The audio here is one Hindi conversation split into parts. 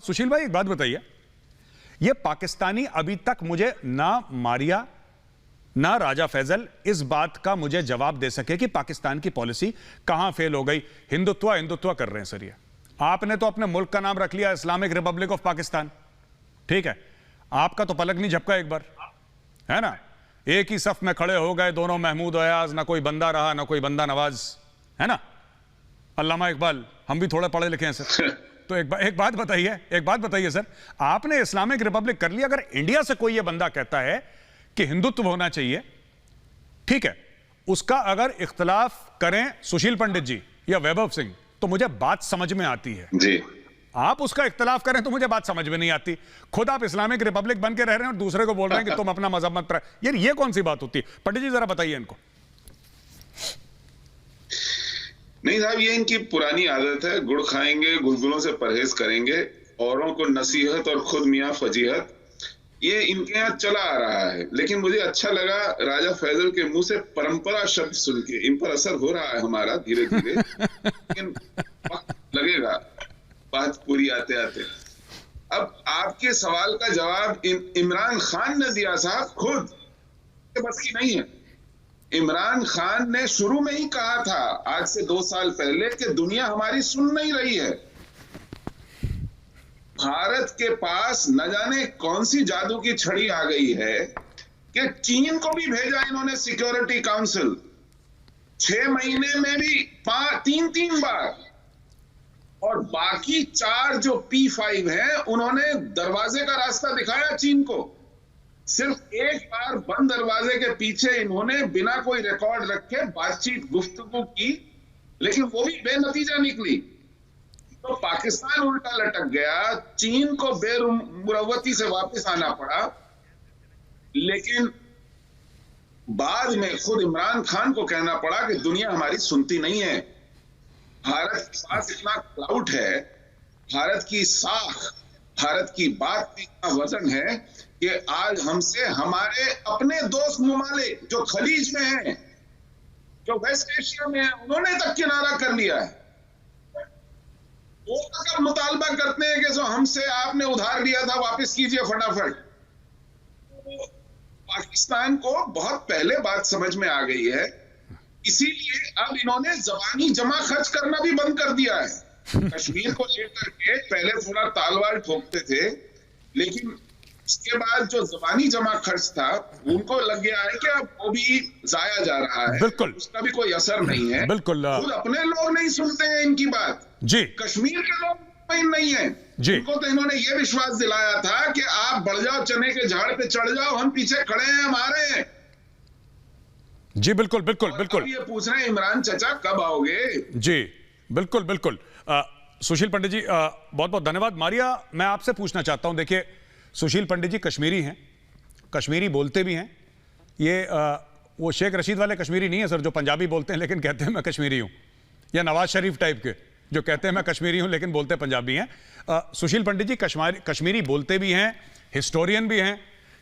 सुशील भाई एक बात बताइए, ये पाकिस्तानी अभी तक मुझे ना मारिया ना राजा फैजल इस बात का मुझे जवाब दे सके कि पाकिस्तान की पॉलिसी कहां फेल हो गई। हिंदुत्व हिंदुत्व कर रहे हैं सर, ये आपने तो अपने मुल्क का नाम रख लिया इस्लामिक रिपब्लिक ऑफ पाकिस्तान, ठीक है, आपका तो पलक नहीं झपका एक बार, है ना। एक ही सफ में खड़े हो गए दोनों महमूद अयाज, ना कोई बंदा रहा ना कोई बंदा नवाज, है ना। अल्लामा इकबाल, हम भी थोड़े पढ़े लिखे हैं सर। तो एक बात बताइए सर, आपने इस्लामिक रिपब्लिक कर लिया, अगर इंडिया से कोई ये बंदा कहता है कि हिंदुत्व होना चाहिए, ठीक है, उसका अगर इख्तलाफ करें सुशील पंडित जी या वैभव सिंह तो मुझे बात समझ में आती है जी। आप उसका इख्तलाफ करें तो मुझे बात समझ में नहीं आती। खुद आप इस्लामिक रिपब्लिक बन के रह रहे हैं और दूसरे को बोल रहे हैं कि तुम अपना मजहब मत यार, ये कौन सी बात होती है? पंडित जी जरा बताइए इनको। नहीं साहब, ये इनकी पुरानी आदत है, गुड़ खाएंगे गुलगुलों से परहेज करेंगे, औरों को नसीहत और खुद मियां फजीहत, ये इनके यहाँ चला आ रहा है। लेकिन मुझे अच्छा लगा राजा फैजल के मुंह से परंपरा शब्द सुन के, इन पर असर हो रहा है हमारा धीरे धीरे, लेकिन वक्त लगेगा बात पूरी आते आते। अब आपके सवाल का जवाब इमरान खान ने दिया साहब, खुद बस की नहीं है। इमरान खान ने शुरू में ही कहा था आज से 2 साल पहले कि दुनिया हमारी सुन नहीं रही है, भारत के पास न जाने कौन सी जादू की छड़ी आ गई है कि चीन को भी भेजा इन्होंने सिक्योरिटी काउंसिल, 6 महीने में भी 3 बार, और बाकी 4 जो P5 हैं उन्होंने दरवाजे का रास्ता दिखाया चीन को। सिर्फ एक बार बंद दरवाजे के पीछे इन्होंने बिना कोई रिकॉर्ड रखे बातचीत गुफ्तगू की, लेकिन वो भी बेनतीजा निकली। तो पाकिस्तान उल्टा लटक गया, चीन को बेमुरव्वती से वापस आना पड़ा। लेकिन बाद में खुद इमरान खान को कहना पड़ा कि दुनिया हमारी सुनती नहीं है, भारत के पास इतना क्लाउड है, भारत की साख, भारत की बात में इतना वजन है कि आज हमसे हमारे अपने दोस्त ममालिक जो खलीज में हैं, जो वेस्ट एशिया में हैं, उन्होंने तक किनारा कर लिया है। वो अगर मुतालबा करते हैं कि जो हमसे आपने उधार लिया था वापस कीजिए फटाफट। तो पाकिस्तान को बहुत पहले बात समझ में आ गई है, इसीलिए अब इन्होंने जबानी जमा खर्च करना भी बंद कर दिया है। कश्मीर को लेकर के पहले थोड़ा तालवाल ठोकते थे, लेकिन उसके बाद जो जबानी जमा खर्च था उनको लग गया है कि अब वो भी जाया जा रहा है, बिल्कुल, उसका भी कोई असर नहीं है। बिल्कुल, खुद अपने लोग नहीं सुनते हैं इनकी बात जी, कश्मीर के लोग नहीं है जी। इनको तो इन्होंने ये विश्वास दिलाया था कि आप बढ़ जाओ, चने के झाड़ पे चढ़ जाओ, हम पीछे खड़े हैं, हम आ रहे हैं। जी बिल्कुल बिल्कुल बिल्कुल। ये पूछ रहे हैं इमरान चचा कब आओगे? जी बिल्कुल बिल्कुल। सुशील पंडित जी बहुत बहुत धन्यवाद। मारिया, मैं आपसे पूछना चाहता हूं, देखिए सुशील पंडित जी कश्मीरी हैं, कश्मीरी बोलते भी हैं, ये वो शेख रशीद वाले कश्मीरी नहीं है सर जो पंजाबी बोलते हैं लेकिन कहते हैं मैं कश्मीरी हूं, या नवाज शरीफ टाइप के जो कहते हैं मैं कश्मीरी हूं लेकिन बोलते पंजाबी हैं। सुशील पंडित जी कश्मीरी बोलते भी हैं, हिस्टोरियन भी हैं,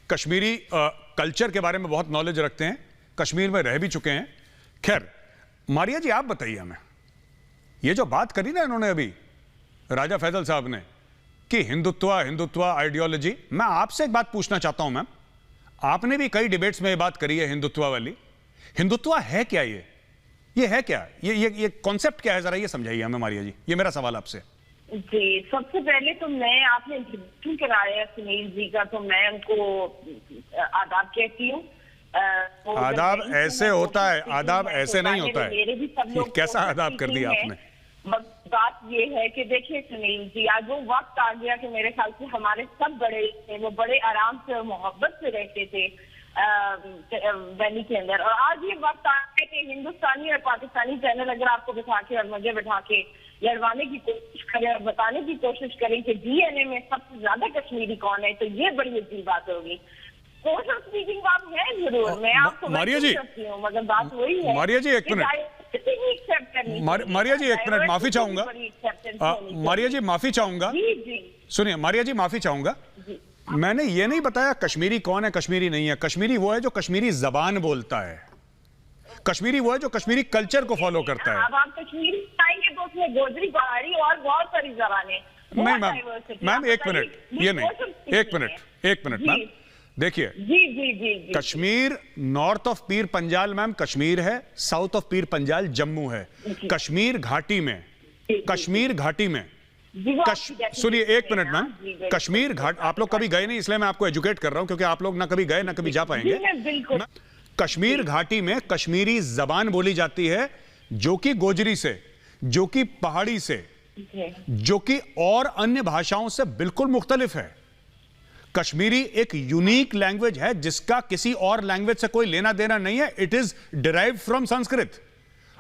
कश्मीरी कल्चर के बारे में बहुत नॉलेज रखते हैं, कश्मीर में रह भी चुके हैं। खैर मारिया जी आप बताइए हमें, ये जो बात करी ना इन्होंने अभी राजा फैजल साहब ने कि हिंदुत्व हिंदुत्व आइडियोलॉजी, मैं आपसे एक बात पूछना चाहता हूं मैम, आपने भी कई डिबेट्स में ये बात करी है हिंदुत्व वाली, हिंदुत्व है क्या? ये है क्या? ये कॉन्सेप्ट क्या है, जरा ये समझाइए हमें मारिया जी, ये मेरा सवाल आपसे। जी, सबसे पहले तो मैं, आपने इंट्रोडक्शन कराया सुनील जी का, तो मैं उनको आदाब कहती हूँ। आदाब ऐसे होता है, आदाब ऐसे नहीं होता है, मेरे भी सब लोग कैसा आदाब कर दिया आपने? बात ये है कि देखिए सुनील जी, आज वो वक्त आ गया कि मेरे ख्याल से हमारे सब बड़े थे, वो बड़े आराम से और मोहब्बत से रहते थे वैली के अंदर, और आज ये वक्त आ गया कि हिंदुस्तानी और पाकिस्तानी चैनल अगर आपको बिठा के और मुझे बिठा के लड़वाने की कोशिश करें और बताने की कोशिश करें कि डीएनए में सबसे ज्यादा कश्मीरी कौन है, तो ये बड़ी अजीब बात होगी। सोशल स्पीकिंग आप है जरूर, मैं आपको मारिया जी सकती हूँ, मगर बात वही है। मारिया जी एक मिनट, मारिया जी एक मिनट माफी चाहूंगा, मारिया जी माफी चाहूंगा, सुनिए मारिया जी माफी चाहूंगा, मैंने ये नहीं बताया कश्मीरी कौन है कश्मीरी नहीं है। कश्मीरी वो है जो कश्मीरी जबान बोलता है, कश्मीरी वो है जो कश्मीरी कल्चर को फॉलो करता है। अब आप कश्मीरी आएंगे तो उसमें गोजरी, पहाड़ी और बहुत सारी जबानें, नहीं मैम एक मिनट, ये नहीं, एक मिनट मैम, देखिए जी Kashmir north of Pir Panjal ma'am Kashmir है, साउथ ऑफ पीर पंजाल जम्मू है। कश्मीर घाटी में सुनिए एक मिनट मैम, कश्मीर घाट आप लोग कभी गए नहीं, इसलिए मैं आपको एजुकेट कर रहा हूं, क्योंकि आप लोग ना कभी गए ना कभी जा पाएंगे। कश्मीर घाटी में कश्मीरी जबान बोली जाती है, जो कि गोजरी से, जो कि पहाड़ी से, जो कि और अन्य भाषाओं से बिल्कुल मुख्तलिफ है। कश्मीरी एक यूनिक लैंग्वेज है जिसका किसी और लैंग्वेज से कोई लेना देना नहीं है। It is derived from Sanskrit,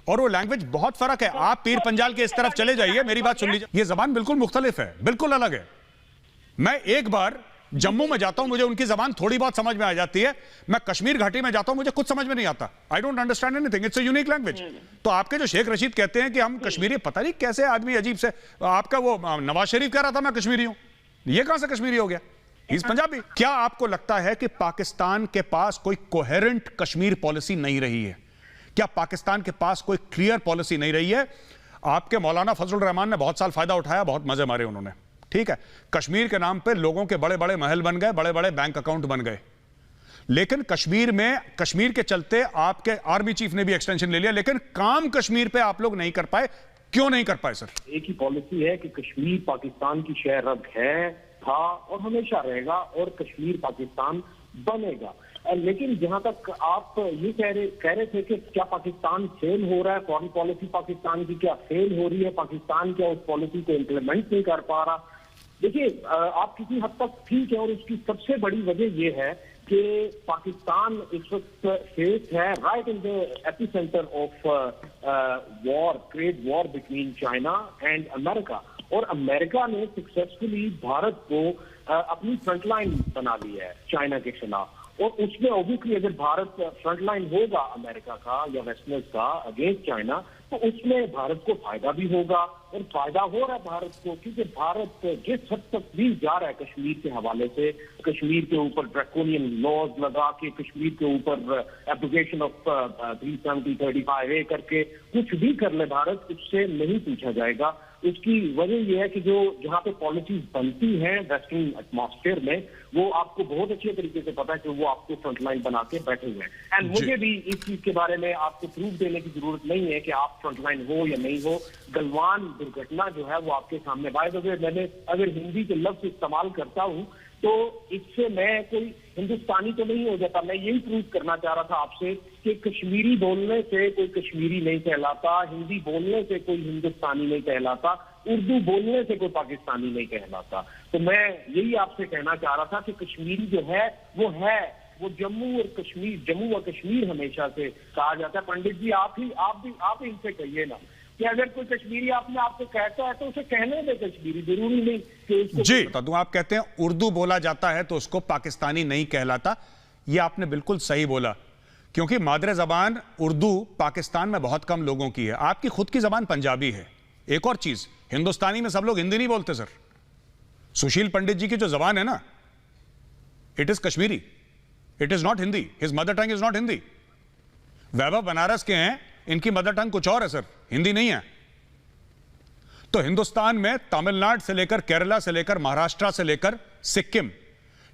और वो लैंग्वेज बहुत फर्क है। आप पीर पंजाल के इस तरफ चले जाइए, मेरी बात सुन लीजिए, ये जबान बिल्कुल मुख्तलिफ है, बिल्कुल अलग है। मैं एक बार जम्मू में जाता हूं, मुझे उनकी जबान थोड़ी बहुत समझ में आ जाती है। मैं कश्मीर घाटी में जाता हूं, मुझे कुछ समझ में नहीं आता। I don't understand anything, it's a unique language. तो आपके जो शेख रशीद कहते हैं कि हम कश्मीरी, पता नहीं कैसे आदमी अजीब से, आपका वो नवाज शरीफ कह रहा था मैं कश्मीरी हूं, ये कहां से कश्मीरी हो गया? इस पंजाबी। क्या आपको लगता है कि पाकिस्तान के पास कोई कोहेरेंट कश्मीर पॉलिसी नहीं रही है? क्या पाकिस्तान के पास कोई क्लियर पॉलिसी नहीं रही है? आपके मौलाना फजलुर रहमान ने बहुत साल फायदा उठाया, बहुत मजे मारे उन्होंने, ठीक है। कश्मीर के नाम पे लोगों के बड़े बड़े महल बन गए, बड़े बड़े बैंक अकाउंट बन गए, लेकिन कश्मीर में, कश्मीर के चलते आपके आर्मी चीफ ने भी एक्सटेंशन ले लिया, लेकिन काम कश्मीर पे आप लोग नहीं कर पाए। क्यों नहीं कर पाए सर? एक ही पॉलिसी है कि कश्मीर पाकिस्तान की शह रग है, था और हमेशा रहेगा, और कश्मीर पाकिस्तान बनेगा। लेकिन जहां तक आप ये कह रहे थे कि क्या पाकिस्तान फेल हो रहा है, फॉरेन पॉलिसी पाकिस्तान की क्या फेल हो रही है, पाकिस्तान क्या उस पॉलिसी को इम्प्लीमेंट नहीं कर पा रहा? देखिए, आप किसी हद तक ठीक है, और उसकी सबसे बड़ी वजह यह है कि पाकिस्तान इस वक्त फेस है right in the epicentre of war, trade war between China and America. और अमेरिका ने सक्सेसफुली भारत को अपनी फ्रंटलाइन बना लिया है चाइना के खिलाफ, और उसमें ऑब्वियसली अगर भारत फ्रंटलाइन होगा अमेरिका का या वेस्टर्नर्स का अगेंस्ट चाइना, तो उसमें भारत को फायदा भी होगा, और फायदा हो रहा है भारत को, क्योंकि भारत जिस हद तक भी जा रहा है कश्मीर के हवाले से, कश्मीर के ऊपर ड्रैकोनियन लॉज लगा के, कश्मीर के ऊपर एप्लीकेशन ऑफ 370-35A करके कुछ भी कर ले भारत, उससे नहीं पूछा जाएगा। उसकी वजह यह है कि जो जहां पे पॉलिसीज बनती हैं वेस्टर्न एटमॉस्फेयर में, वो आपको बहुत अच्छे तरीके से पता है कि वो आपको फ्रंटलाइन बना के बैठे हुए हैं। एंड मुझे भी इस चीज के बारे में आपको प्रूफ देने की जरूरत नहीं है कि आप फ्रंटलाइन हो या नहीं हो। गलवान दुर्घटना जो है वो आपके सामने, बाय द वे मैंने अगर हिंदी के लफ्ज इस्तेमाल करता हूं तो इससे मैं कोई हिंदुस्तानी तो नहीं हो जाता। मैं यही प्रूव करना चाह रहा था आपसे कि कश्मीरी बोलने से कोई कश्मीरी नहीं कहलाता, हिंदी बोलने से कोई हिंदुस्तानी नहीं कहलाता, उर्दू बोलने से कोई पाकिस्तानी नहीं कहलाता। तो मैं यही आपसे कहना चाह रहा था कि कश्मीरी जो है वो जम्मू और कश्मीर हमेशा से कहा जाता है। पंडित जी आप ही इनसे कहिए ना कि अगर कोई कश्मीरी आपको कहता है तो उसे कहने दे कश्मीरी, जरूरी नहीं कि उसको। जी बता दूं, आप कहते हैं उर्दू बोला जाता है तो उसको पाकिस्तानी नहीं कहलाता। ये आपने बिल्कुल सही बोला, क्योंकि मादरे जबान उर्दू पाकिस्तान में बहुत कम लोगों की है। आपकी खुद की जबान पंजाबी है। एक और चीज, हिंदुस्तानी में सब लोग हिंदी नहीं बोलते सर। सुशील पंडित जी की जो जबान है ना, it is Kashmiri, it is not Hindi. His mother tongue is not Hindi. Vaibhav Banaras के हैं, इनकी मदर टंग कुछ और है सर, हिंदी नहीं है। तो हिंदुस्तान में तमिलनाडु से लेकर केरला से लेकर महाराष्ट्र से लेकर सिक्किम,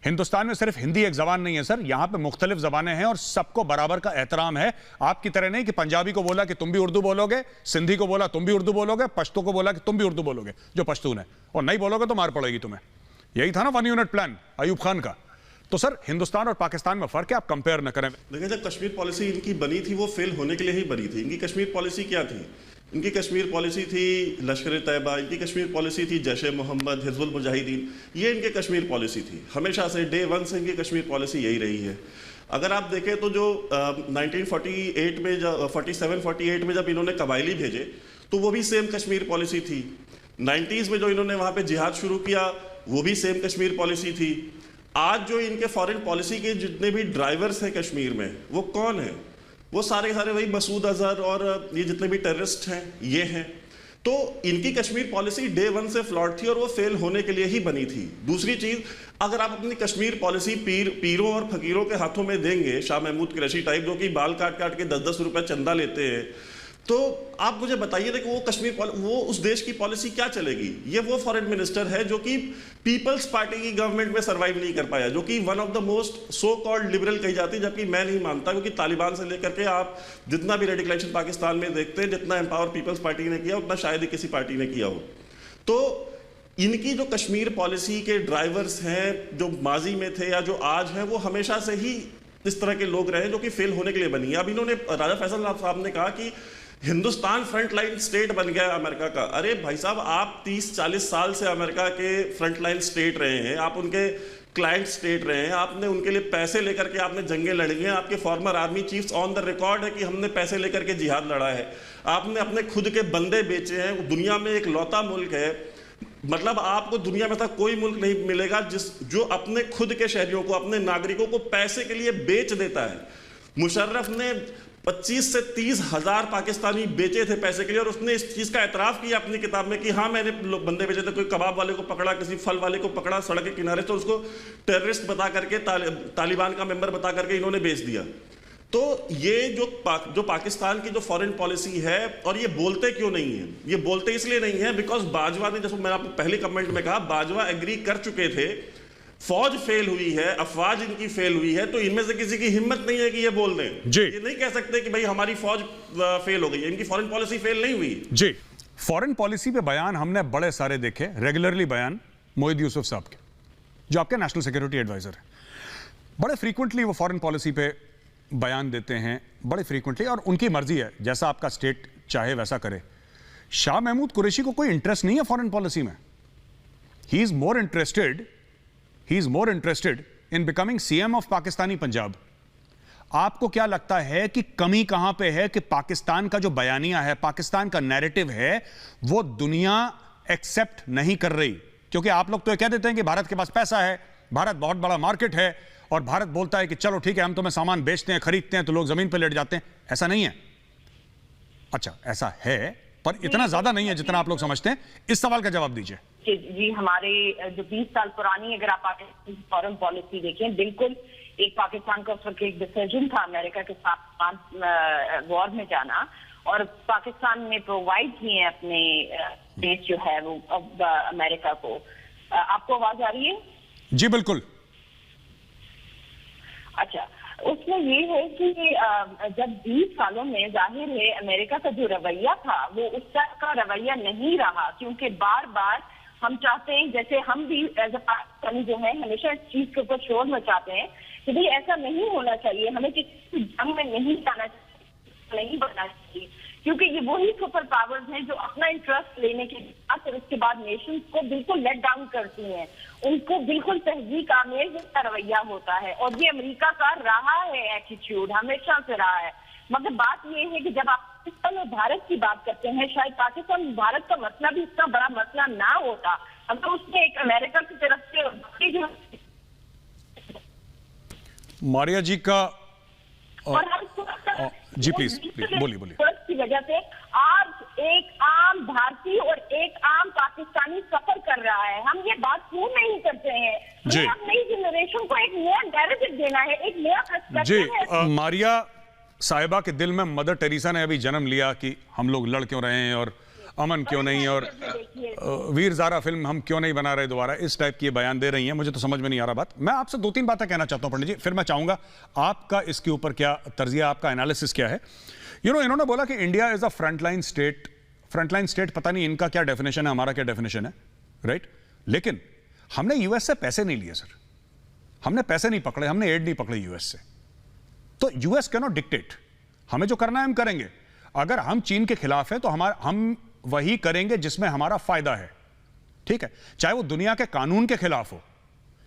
हिंदुस्तान में सिर्फ हिंदी एक जबान नहीं है सर, यहां पे मुख्तलिफ जबानें हैं और सबको बराबर का एहतराम है। आपकी तरह नहीं कि पंजाबी को बोला कि तुम भी उर्दू बोलोगे, सिंधी को बोला तुम भी उर्दू बोलोगे, पश्तो को बोला कि तुम भी उर्दू बोलोगे जो पश्तून है, और नहीं बोलोगे तो मार पड़ेगी तुम्हें। यही था ना 1 यूनिट प्लान अयूब खान का। तो सर हिंदुस्तान और पाकिस्तान में फर्क है, आप कंपेयर न करें। देखिए, जब कश्मीर पॉलिसी इनकी बनी थी वो फेल होने के लिए ही बनी थी। इनकी कश्मीर पॉलिसी क्या थी? इनकी कश्मीर पॉलिसी थी लश्कर तैयबा, इनकी कश्मीर पॉलिसी थी जैश ए मोहम्मद, हिजबुल मुजाहिदीन, ये इनके कश्मीर पॉलिसी थी। हमेशा से डे 1 से इनकी कश्मीर पॉलिसी यही रही है। अगर आप देखें तो जो 1948 में, 47-48 में जब इन्होंने कबायली भेजे तो वो भी सेम कश्मीर पॉलिसी थी। 90s में जो इन्होंने वहाँ पे जिहाद शुरू किया वो भी सेम कश्मीर पॉलिसी थी। आज जो इनके फॉरेन पॉलिसी के जितने भी ड्राइवर्स हैं कश्मीर में, वो कौन है? वो सारे वही मसूद अजहर और ये जितने भी टेररिस्ट हैं ये हैं। तो इनकी कश्मीर पॉलिसी डे 1 से फ्लॉट थी और वो फेल होने के लिए ही बनी थी। दूसरी चीज, अगर आप अपनी कश्मीर पॉलिसी पीरों और फकीरों के हाथों में देंगे, शाह महमूद कुरैशी टाइप, जो कि बाल काट काट के 10-10 रुपए चंदा लेते हैं, तो आप मुझे बताइए कि वो वो उस देश की पॉलिसी क्या चलेगी? ये वो फॉरेन मिनिस्टर है जो कि पीपल्स पार्टी की गवर्नमेंट में सर्वाइव नहीं कर पाया, जो कि one of the most so called liberal कही जाती है, जबकि मैं नहीं मानता, क्योंकि तालिबान से लेकर के आप जितना भी रेडिकलाइजेशन पाकिस्तान में देखते हैं, जितना एम्पावर पीपल्स पार्टी ने किया उतना शायद ही किसी पार्टी ने किया हो। तो इनकी जो कश्मीर पॉलिसी के ड्राइवर्स हैं, जो माजी में थे या जो आज हैं, वो हमेशा से ही इस तरह के लोग रहे जो कि फेल होने के लिए बनी है। अब इन्होंने, राजा फैसल साहब ने कहा कि हिंदुस्तान फ्रंटलाइन स्टेट बन गया अमेरिका का। अरे भाई साहब, आप 30-40 साल से अमेरिका के फ्रंटलाइन स्टेट रहे हैं, आप उनके क्लाइंट स्टेट रहे हैं, आपने उनके लिए पैसे लेकर के आपने जंगें लड़ी हैं, आपके farmer army chiefs on the record है कि हमने पैसे लेकर के जिहाद लड़ा है, आपने अपने खुद के बंदे बेचे हैं, दुनिया में एक लौता मुल्क है, मतलब आपको दुनिया में ऐसा कोई मुल्क नहीं मिलेगा जो अपने खुद के शहरियों को, अपने नागरिकों को पैसे के लिए बेच देता है। मुशर्रफ ने 25 से 30 हजार पाकिस्तानी बेचे थे पैसे के लिए, और उसने इस चीज का एतराफ किया अपनी किताब में कि हाँ मैंने बंदे बेचे थे। कोई कबाब वाले को पकड़ा, किसी फल वाले को पकड़ा सड़क के किनारे, तो उसको टेररिस्ट बता करके, तालिबान का मेंबर बता करके इन्होंने बेच दिया। तो ये जो पाकिस्तान की जो फॉरेन पॉलिसी है, और ये बोलते क्यों नहीं है? ये बोलते इसलिए नहीं है बिकॉज बाजवा ने, जैसे मैंने आपको पहले कमेंट में कहा, बाजवा एग्री कर चुके थे, फौज फेल हुई है, अफवाज इनकी फेल हुई है, तो इनमें से किसी की हिम्मत नहीं है कि ये बोल दें। ये नहीं कह सकते कि भाई हमारी फौज फेल हो गई है, इनकी फॉरेन पॉलिसी फेल नहीं हुई। जी, फॉरेन पॉलिसी पे बयान हमने बड़े सारे देखे, रेगुलरली बयान मोहिद यूसुफ साहब के, जो आपके नेशनल सिक्योरिटी एडवाइजर है। बड़े फ्रीक्वेंटली वो फॉरेन पॉलिसी पे बयान देते हैं, बड़े फ्रीक्वेंटली, और उनकी मर्जी है, जैसा आपका स्टेट चाहे वैसा करे। शाह महमूद कुरैशी को कोई इंटरेस्ट नहीं है फॉरेन पॉलिसी में। He is more interested in becoming CM of Pakistani Punjab. आपको क्या लगता है कि कमी कहां पे है कि पाकिस्तान का जो बयानिया है, पाकिस्तान का नैरेटिव है, वो दुनिया एक्सेप्ट नहीं कर रही? क्योंकि आप लोग तो ये कह देते हैं कि भारत के पास पैसा है, भारत बहुत बड़ा मार्केट है, और भारत बोलता है कि चलो ठीक है, हम तुम्हें सामान बेचते हैं, खरीदते हैं, तो लोग जमीन पर लेट जाते हैं। ऐसा नहीं है। अच्छा, ऐसा है, पर इतना ज्यादा नहीं है जितना आप लोग समझते हैं। इस सवाल का जवाब दीजिए। जी, हमारे जो 20 साल पुरानी अगर आप पाकिस्तान की फॉरेन पॉलिसी देखें, बिल्कुल एक पाकिस्तान का उस वक्त एक डिसीजन था अमेरिका के साथ वॉर में जाना, और पाकिस्तान ने प्रोवाइड किए हैं अपने देश जो है वो अमेरिका को। आपको आवाज आ रही है? जी बिल्कुल। अच्छा, उसमें ये है कि जब 20 सालों में जाहिर है अमेरिका का जो रवैया था वो उस तरह का रवैया नहीं रहा, क्योंकि बार बार हम चाहते हैं, जैसे हम भी एज अ पाकिस्तानी जो है हमेशा इस चीज के ऊपर शोर मचाते हैं कि भाई ऐसा नहीं होना चाहिए, हमें किसी जंग में नहीं जाना चाहिए, नहीं बनना चाहिए, क्योंकि ये वही सुपर पावर्स हैं जो अपना इंटरेस्ट लेने के बाद फिर उसके बाद नेशंस को बिल्कुल लेट डाउन करती हैं, उनको बिल्कुल तहजीक आमेज का रवैया होता है, और ये अमेरिका का रहा है एटीट्यूड, हमेशा से रहा है। मगर बात ये है कि जब आप पाकिस्तान और भारत की बात करते हैं, शायद पाकिस्तान भारत का मसला भी इतना बड़ा मसला ना होता अगर उसने एक अमेरिका की तरफ से जो मारिया जी का और जी प्लीज बोलिए। की वजह से आज एक आम भारतीय और एक आम पाकिस्तानी सफर कर रहा है। हम ये बात क्यों नहीं करते हैं? हम नई जनरेशन को एक नया नैरेटिव देना है, एक नया पर्सपेक्टिव है। मारिया साहिबा के दिल में मदर टेरेसा ने अभी जन्म लिया कि हम लोग लड़ क्यों रहे हैं, और अमन क्यों नहीं, और वीर ज़ारा फिल्म हम क्यों नहीं बना रहे दोबारा, इस टाइप की बयान दे रही हैं। मुझे तो समझ में नहीं आ रहा बात। मैं आपसे 2-3 बातें कहना चाहता हूं पंडित जी, फिर मैं चाहूंगा आपका इसके ऊपर क्या तर्जिया, आपका एनालिसिस क्या है। इन्होंने बोला कि India is a frontline state. Frontline state पता नहीं इनका क्या डेफिनेशन है, हमारा क्या डेफिनेशन है, राइट? लेकिन हमने यूएस से पैसे नहीं लिए सर, हमने पैसे नहीं पकड़े, हमने एड नहीं पकड़े यूएस से। तो यूएस कैन नॉट डिक्टेट, हमें जो करना है हम करेंगे। अगर हम चीन के खिलाफ हैं तो हम वही करेंगे जिसमें हमारा फायदा है, ठीक है? चाहे वो दुनिया के कानून के खिलाफ हो,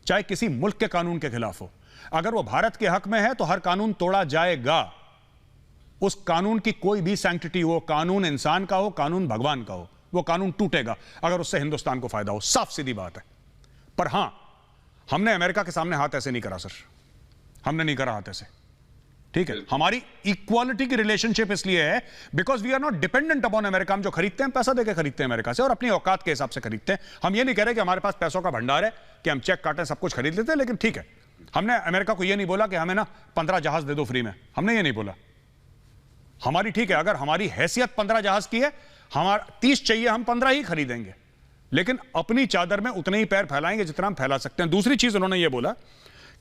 चाहे किसी मुल्क के कानून के खिलाफ हो। अगर वो भारत के हक में है तो हर कानून तोड़ा जाएगा। उस कानून की कोई भी सैंक्टिटी हो, कानून इंसान का हो, कानून भगवान का हो, वो कानून टूटेगा अगर उससे हिंदुस्तान को फायदा हो। साफ सीधी बात है। पर हां, हमने अमेरिका के सामने हाथ ऐसे नहीं करा सर, हमने नहीं करा हाथ ऐसे, ठीक है? हमारी इक्वालिटी की रिलेशनशिप इसलिए है because we are not dependent upon America. हम जो खरीदते हैं पैसा देकर खरीदते हैं अमेरिका से, और अपनी औकात के हिसाब से खरीदते हैं। हम ये नहीं कह रहे कि हमारे पास पैसों का भंडार है कि हम चेक काटें, सब कुछ खरीद लेते हैं, लेकिन ठीक है, हमने अमेरिका को ये नहीं बोला कि हमें ना 15 जहाज दे दो फ्री में, हमने ये नहीं बोला। हमारी ठीक है, अगर हमारी हैसियत 15 जहाज की है, हमारा 30 चाहिए, हम 15 ही खरीदेंगे, लेकिन अपनी चादर में उतने ही पैर फैलाएंगे जितना हम फैला सकते हैं। दूसरी चीज उन्होंने ये बोला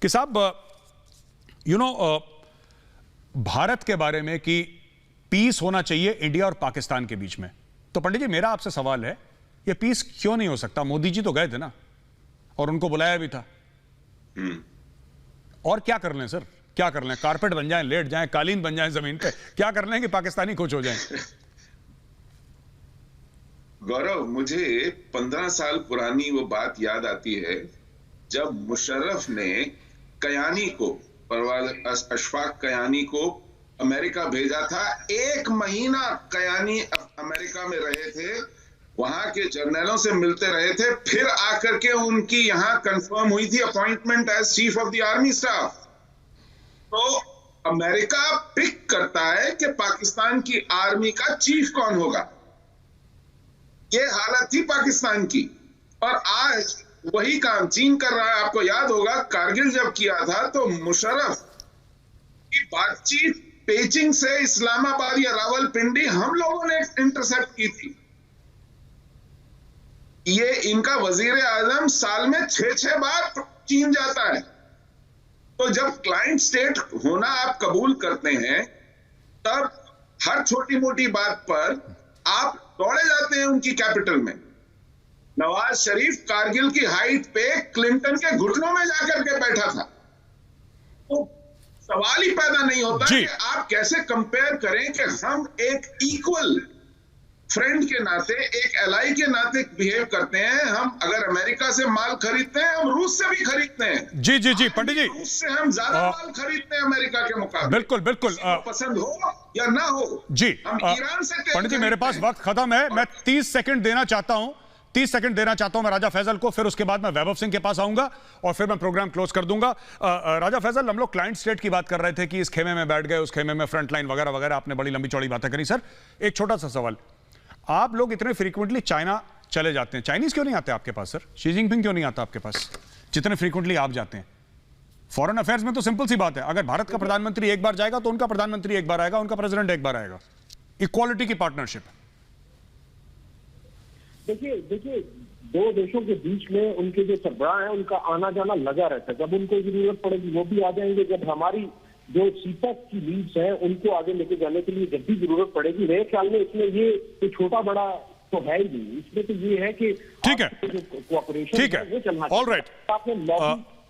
कि साहब भारत के बारे में कि पीस होना चाहिए इंडिया और पाकिस्तान के बीच में। तो पंडित जी मेरा आपसे सवाल है, ये पीस क्यों नहीं हो सकता? मोदी जी तो गए थे ना, और उनको बुलाया भी था। और क्या कर लें सर, क्या कर लें? कारपेट बन जाएं, लेट जाएं, कालीन बन जाएं जमीन पे, क्या कर लें कि पाकिस्तानी खुश हो जाएं? गौरव, मुझे 15 साल पुरानी वो बात याद आती है जब मुशर्रफ ने कयानी को, परवेज अशफाक कयानी को अमेरिका भेजा था। 1 महीना कयानी अमेरिका में रहे थे, वहां के जर्नलों से मिलते रहे थे, फिर आकर के उनकी यहां कंफर्म हुई थी appointment as chief of the army staff. तो अमेरिका पिक करता है कि पाकिस्तान की आर्मी का चीफ कौन होगा। ये हालत थी पाकिस्तान की, और आज वही काम चीन कर रहा है। आपको याद होगा कारगिल जब किया था तो मुशर्रफ की बातचीत पेचिंग से इस्लामाबाद या रावलपिंडी हम लोगों ने इंटरसेप्ट की थी। ये इनका वजीर आजम साल में 6-6 बार चीन जाता है। तो जब क्लाइंट स्टेट होना आप कबूल करते हैं, तब हर छोटी मोटी बात पर आप दौड़े जाते हैं उनकी कैपिटल में। नवाज शरीफ कारगिल की हाइट पे क्लिंटन के घुटनों में जाकर के बैठा था। तो सवाल ही पैदा नहीं होता कि आप कैसे कंपेयर करें कि हम एक इक्वल फ्रेंड के नाते, एक एलाई के नाते बिहेव करते हैं। हम अगर अमेरिका से माल खरीदते हैं, हम रूस से भी खरीदते हैं। जी जी जी पंडित जी, रूस से हम ज्यादा माल खरीदते हैं अमेरिका के मुकाबले। बिल्कुल बिल्कुल, पसंद हो या ना हो जी। हम ईरान से पंडित जी मेरे पास वक्त खत्म है, मैं 30 सेकंड देना चाहता हूं, 30 सेकंड देना चाहता हूं मैं राजा फैसल को, फिर उसके बाद मैं वैभव सिंह के पास आऊंगा और फिर मैं प्रोग्राम क्लोज कर दूंगा। राजा फैसल, हम लोग क्लाइंट स्टेट की बात कर रहे थे कि इस खेमे में बैठ गए, उस खेमे में फ्रंट लाइन वगैरह वगैरह, आपने बड़ी लंबी चौड़ी बातें करी। सर एक छोटा सा सवाल, आप लोग इतने फ्रीक्वेंटली चाइना चले जाते हैं, चाइनीज क्यों नहीं आते आपके पास? सर शी जिनपिंग क्यों नहीं आता आपके पास जितने फ्रीक्वेंटली आप जाते हैं? फॉरेन अफेयर्स में तो सिंपल सी बात है, अगर भारत का प्रधानमंत्री एक बार जाएगा तो उनका प्रधानमंत्री एक बार आएगा, उनका प्रेसिडेंट एक बार आएगा। इक्वालिटी की पार्टनरशिप। देखिए दो देशों के बीच में उनके जो सरबराह हैं उनका आना जाना लगा रहता है। जब उनको जरूरत पड़ेगी वो भी आ जाएंगे, जब हमारी जो सीपैक की लीड्स हैं उनको आगे लेके जाने के लिए जब भी जरूरत पड़ेगी। मेरे ख्याल में इसमें ये कोई छोटा बड़ा तो है ही नहीं, इसमें तो ये है कि ठीक है, कोऑपरेशन ठीक है, वो चलना। ऑल राइट,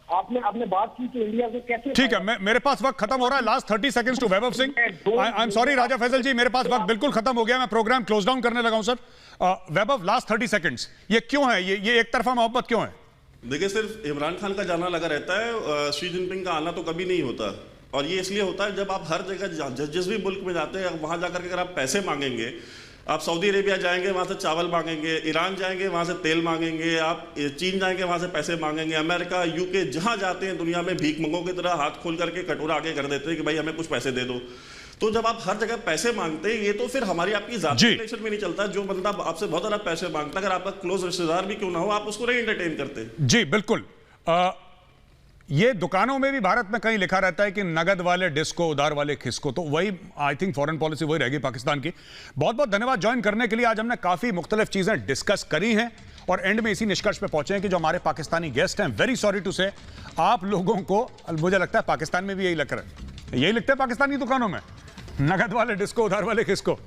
आपने बात की कि इंडिया को कैसे, ठीक है, मेरे पास वक्त खत्म हो रहा है। Last 30 seconds to Vaibhav Singh. I am sorry Raja Faisal ji, मेरे पास वक्त बिल्कुल खत्म हो गया, मैं प्रोग्राम क्लोज डाउन करने लगा हूं सर। वैभव, लास्ट 30 सेकंड्स, ये क्यों है, ये एक तरफा मोहब्बत क्यों है? देखिए, सिर्फ इमरान खान का जाना लगा रहता है, शी जिनपिंग का आना तो कभी नहीं होता। और ये इसलिए होता है जब आप हर जगह जिस भी मुल्क में जाते हैं, वहां जाकर के अगर आप पैसे मांगेंगे, आप सऊदी अरेबिया जाएंगे वहां से चावल मांगेंगे, ईरान जाएंगे वहां से तेल मांगेंगे, आप चीन जाएंगे वहां से पैसे मांगेंगे, अमेरिका यूके जहां जाते हैं दुनिया में भीख मंगों की तरह हाथ खोल करके कटोरा आगे कर देते हैं कि भाई हमें कुछ पैसे दे दो। तो जब आप हर जगह पैसे मांगते हैं, ये तो फिर हमारी आपकी जाती रिलेशन में नहीं चलता। जो बंदा आपसे बहुत ज्यादा पैसे मांगता है, अगर आपका क्लोज रिश्तेदार भी क्यों ना हो, आप उसको नहीं एंटरटेन करते। जी बिल्कुल, ये दुकानों में भी भारत में कहीं लिखा रहता है कि नगद वाले डिस्को, उधार वाले खिसको, तो वही आई थिंक फॉरेन पॉलिसी वही रहेगी पाकिस्तान की। बहुत बहुत धन्यवाद ज्वाइन करने के लिए। आज हमने काफी मुख्तलिफ चीजें डिस्कस करी हैं और एंड में इसी निष्कर्ष पे पहुंचे हैं कि जो हमारे पाकिस्तानी गेस्ट हैं, वेरी सॉरी टू से, आप लोगों को, मुझे लगता है पाकिस्तान में भी यही लग रहा है, यही लिखते हैं पाकिस्तानी दुकानों में, नगद वाले डिस्को, उधार वाले खिसको।